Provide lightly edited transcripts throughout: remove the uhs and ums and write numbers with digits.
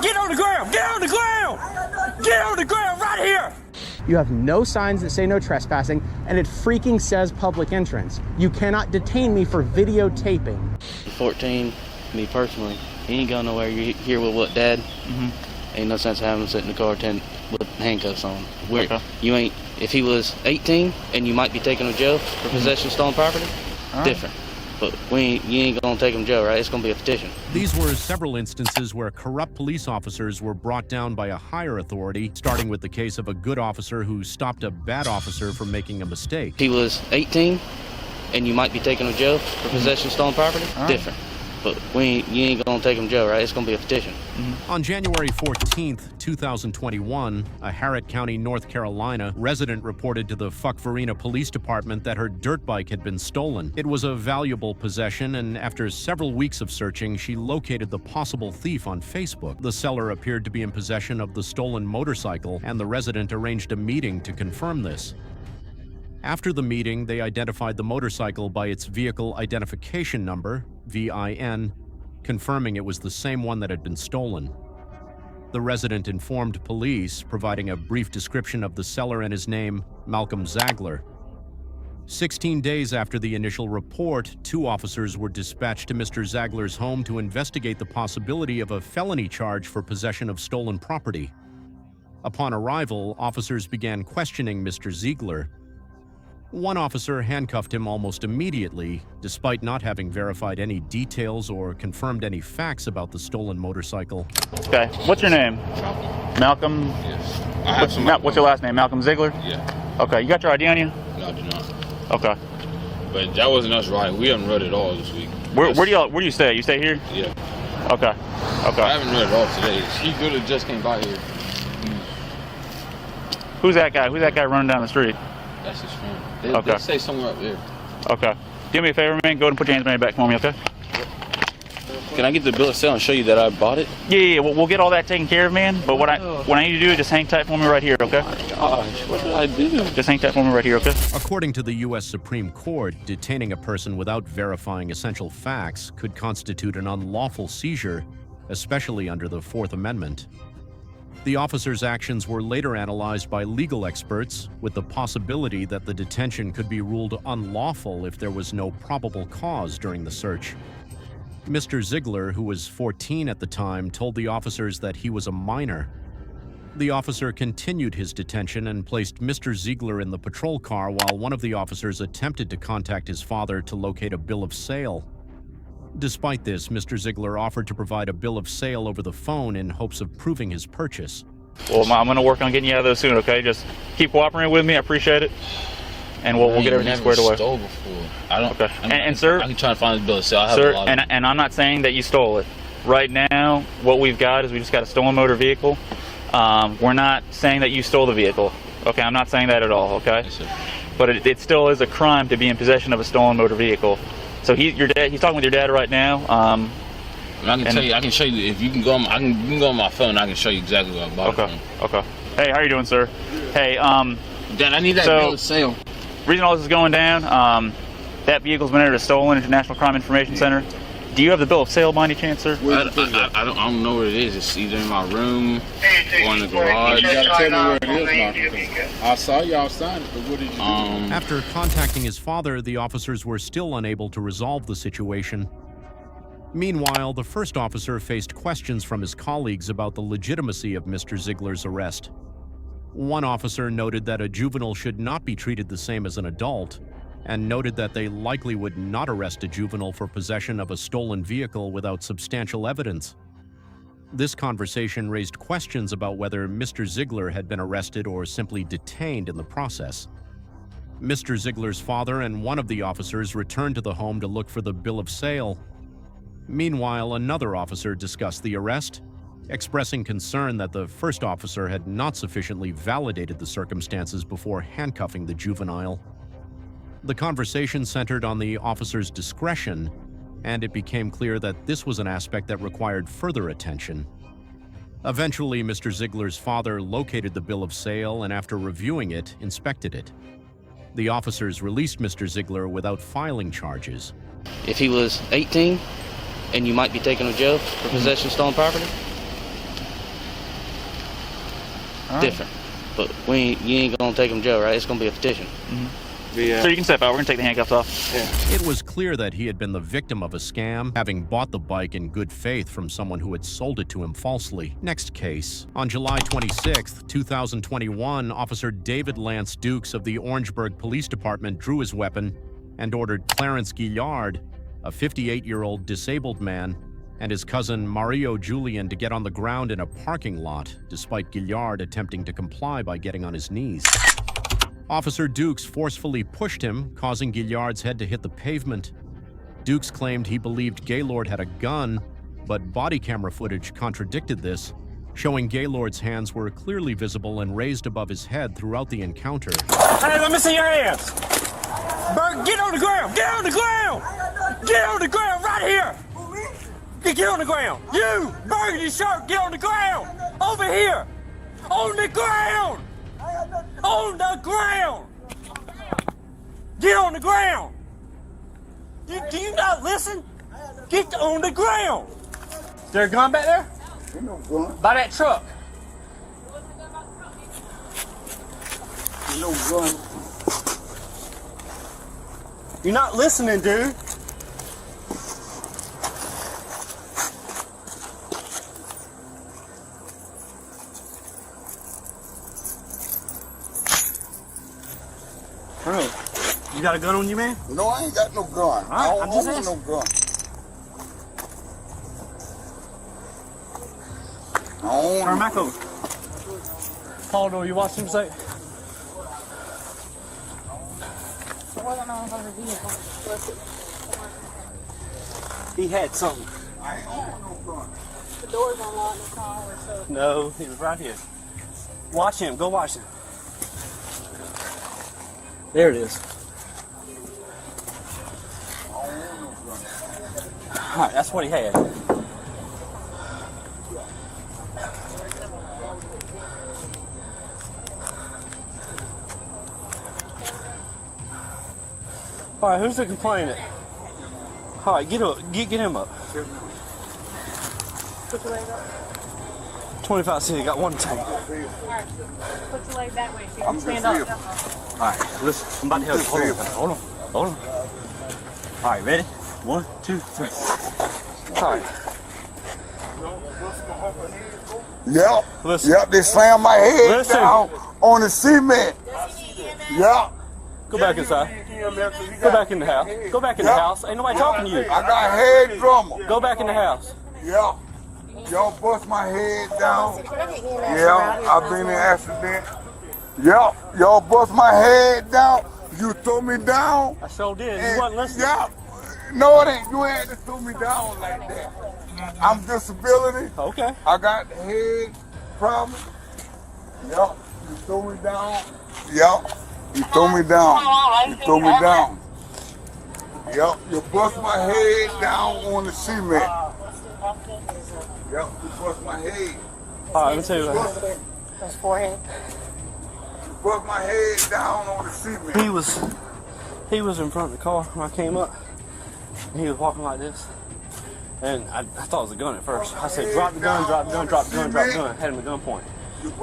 Get on the ground! Get on the ground! Get on the ground right here! You have no signs that say no trespassing, and it freaking says public entrance. You cannot detain me for videotaping. 14, me personally, he ain't going nowhere. You're here with what, Dad? Ain't no sense having him sit in the car with handcuffs on. You ain't. If he was 18 and you might be taking him to jail for possession of stolen property, different. But you ain't gonna take him to jail, right? It's gonna be a petition. These were several instances where corrupt police officers were brought down by a higher authority, starting with the case of a good officer who stopped a bad officer from making a mistake. If he was 18 and you might be taking him to jail for possession of stolen property, different. But you ain't gonna take him to jail, right? It's gonna be a petition. On January 14th, 2021, a Harrod County, North Carolina resident reported to the Fuckverina Police Department that her dirt bike had been stolen. It was a valuable possession, and after several weeks of searching, she located the possible thief on Facebook. The seller appeared to be in possession of the stolen motorcycle, and the resident arranged a meeting to confirm this. After the meeting, they identified the motorcycle by its vehicle identification number, VIN, confirming it was the same one that had been stolen. The resident informed police, providing a brief description of the seller and his name, Malcolm Zagler. 16 days after the initial report, 2 officers were dispatched to Mr. Zagler's home to investigate the possibility of a felony charge for possession of stolen property. Upon arrival, officers began questioning Mr. Ziegler. One officer handcuffed him almost immediately, despite not having verified any details or confirmed any facts about the stolen motorcycle. Okay, what's your name? Malcolm? Yes. What's your last name? Malcolm Ziegler? Yeah. Okay, you got your ID on you? No, I do not. Okay. But that wasn't us riding. We haven't rode it all this week. Where do you stay? You stay here? Yeah. Okay. I haven't rode it all today. He literally just came by here. Who's that guy? Who's that guy running down the street? That's his friend. Okay. They stay somewhere up there. Okay. Do me a favor, man. Go ahead and put your hands behind your back for me, okay? Can I get the bill of sale and show you that I bought it? Yeah. We'll get all that taken care of, man. But what I need to do is just hang tight for me right here, okay? Gosh, what did I do? Just hang tight for me right here, okay? According to the U.S. Supreme Court, detaining a person without verifying essential facts could constitute an unlawful seizure, especially under the Fourth Amendment. The officer's actions were later analyzed by legal experts, with the possibility that the detention could be ruled unlawful if there was no probable cause during the search. Mr. Ziegler, who was 14 at the time, told the officers that he was a minor. The officer continued his detention and placed Mr. Ziegler in the patrol car while one of the officers attempted to contact his father to locate a bill of sale. Despite this, Mr. Ziegler offered to provide a bill of sale over the phone in hopes of proving his purchase. Well, I'm going to work on getting you out of those soon, okay? Just keep cooperating with me. I appreciate it. And we'll get everything squared away. Stole before. I don't. Okay. And sir, I can try to find the bill of sale. Sir, and I'm not saying that you stole it. Right now, what we've got is we just got a stolen motor vehicle. We're not saying that you stole the vehicle. Okay, I'm not saying that at all. Okay. Yes, sir. But it still is a crime to be in possession of a stolen motor vehicle. So he's talking with your dad right now. I can show you if you can go on. You can go on my phone. I can show you exactly what I bought. Okay. Hey, how you doing, sir? Hey, Dad, I need that bill of sale. Reason all this is going down, that vehicle's been entered as stolen at the National Crime Information Center. Do you have the bill of sale by any chance, sir? I don't know where it is. It's either in my room or in the garage. You gotta tell me where it is, Malcolm. I saw y'all sign it, but what did you do? After contacting his father, the officers were still unable to resolve the situation. Meanwhile, the first officer faced questions from his colleagues about the legitimacy of Mr. Ziegler's arrest. One officer noted that a juvenile should not be treated the same as an adult, and noted that they likely would not arrest a juvenile for possession of a stolen vehicle without substantial evidence. This conversation raised questions about whether Mr. Ziegler had been arrested or simply detained in the process. Mr. Ziegler's father and one of the officers returned to the home to look for the bill of sale. Meanwhile, another officer discussed the arrest, expressing concern that the first officer had not sufficiently validated the circumstances before handcuffing the juvenile. The conversation centered on the officer's discretion, and it became clear that this was an aspect that required further attention. Eventually, Mr. Ziegler's father located the bill of sale and, after reviewing it, inspected it. The officers released Mr. Ziegler without filing charges. If he was 18 and you might be taking him to jail for possession of stolen property, different. But you ain't gonna take him to jail, right? It's gonna be a petition. So you can step out. We're gonna take the handcuffs off. It was clear that he had been the victim of a scam, having bought the bike in good faith from someone who had sold it to him falsely. Next case. On July 26, 2021, Officer David Lance Dukes of the Orangeburg Police Department drew his weapon and ordered Clarence Guillard, a 58-year-old disabled man, and his cousin Mario Julian to get on the ground in a parking lot, despite Guillard attempting to comply by getting on his knees. Officer Dukes forcefully pushed him, causing Guillard's head to hit the pavement. Dukes claimed he believed Gaylord had a gun, but body camera footage contradicted this, showing Gaylord's hands were clearly visible and raised above his head throughout the encounter. Hey, let me see your hands. Bert, get on the ground. Get on the ground. Get on the ground right here. Get on the ground. You, burgundy shirt, get on the ground. Over here. On the ground. On the ground. Get on the ground. Do you not listen? Get on the ground. Is there a gun back there? Ain't no gun. By that truck. Ain't no gun. You're not listening, dude. Bro, you got a gun on you, man? No, I ain't got no gun. right, I I'm don't just own no asking. gun. I don't Turn own back over. Paul, do you watch him say? He had something. I ain't own no gun. The door's unlocked in the car, so. No, he was right here. Watch him. Go watch him. There it is. All right, that's what he had. All right, who's the complainant? All right, get up, get him up. Put your leg up. 25 cents, got one tank. Put your leg that way so you I'm can stand just up. All right, listen, I'm about to help you. Hold on. Hold on. All right, ready? 1, 2, 3. All right. Yep. Listen. Yep, they slammed my head Listen. down on the cement. Yep. Go back inside. Go back in the house. Go back in the house. Ain't nobody talking to you. I got head drummer. Go back in the house. Yep. Y'all bust my head down. Yeah, I've been in an accident. Yep. Y'all bust my head down. You threw me down. I sure did. And- You wasn't listening. Yep. No, it ain't. You had to throw me down like that. I'm disability. Okay. I got head problem. Yep. You threw me down. Yep. You threw me down. You threw me down. Yep. You bust my head down on the cement. Yep. You bust my head. All right, let me tell you what. His forehead. You bust my head down on the cement. He was in front of the car when I came up. And he was walking like this. And I thought it was a gun at first. I said, drop the gun, drop the gun, drop the gun, drop the gun. Had him at gunpoint.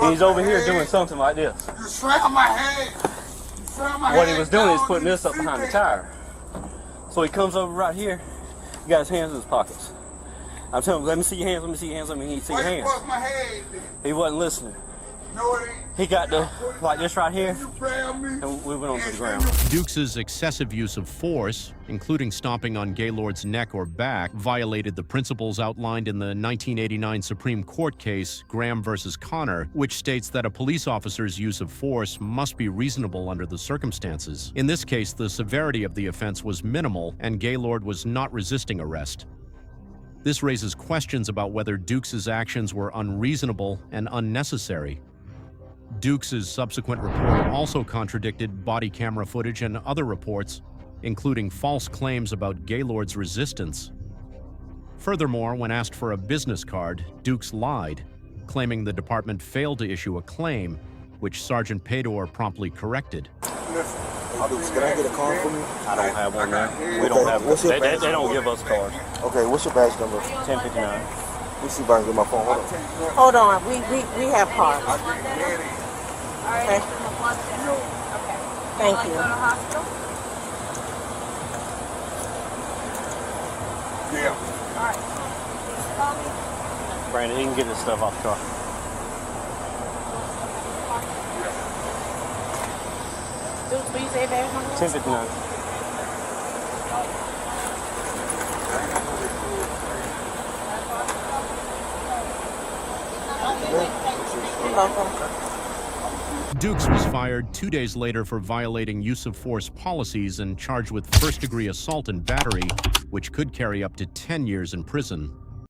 And he's over here doing something like this. You slammed my head. You slammed my What head he was doing is down putting on this up behind the cement. tire. So he comes over right here. He got his hands in his pockets. I'm telling him, let me see your hands, let me see your hands, let me see your Why you hands. bust my head then? He wasn't listening. No, it ain't. He got the, like this right here, You grabbed me. and we went onto the ground. Dukes' excessive use of force, including stomping on Gaylord's neck or back, violated the principles outlined in the 1989 Supreme Court case, Graham versus Connor, which states that a police officer's use of force must be reasonable under the circumstances. In this case, the severity of the offense was minimal, and Gaylord was not resisting arrest. This raises questions about whether Dukes' actions were unreasonable and unnecessary. Dukes' subsequent report also contradicted body camera footage and other reports, including false claims about Gaylord's resistance. Furthermore, when asked for a business card, Dukes lied, claiming the department failed to issue a claim, which Sergeant Pador promptly corrected. Listen, Dukes, can I get a card for me? I don't have one there. We Okay, don't have what's your they badge don't number? give us cards. Okay, what's your badge number? 1059. Let me see if I can get my phone. Hold on. Hold on. We have cards. I get ready. Okay. Thank you. Yeah. Brandon, you can get this stuff off the car. What you say, baby? 10:59. Dukes was fired 2 days later for violating use of force policies and charged with first-degree assault and battery, which could carry up to 10 years in prison.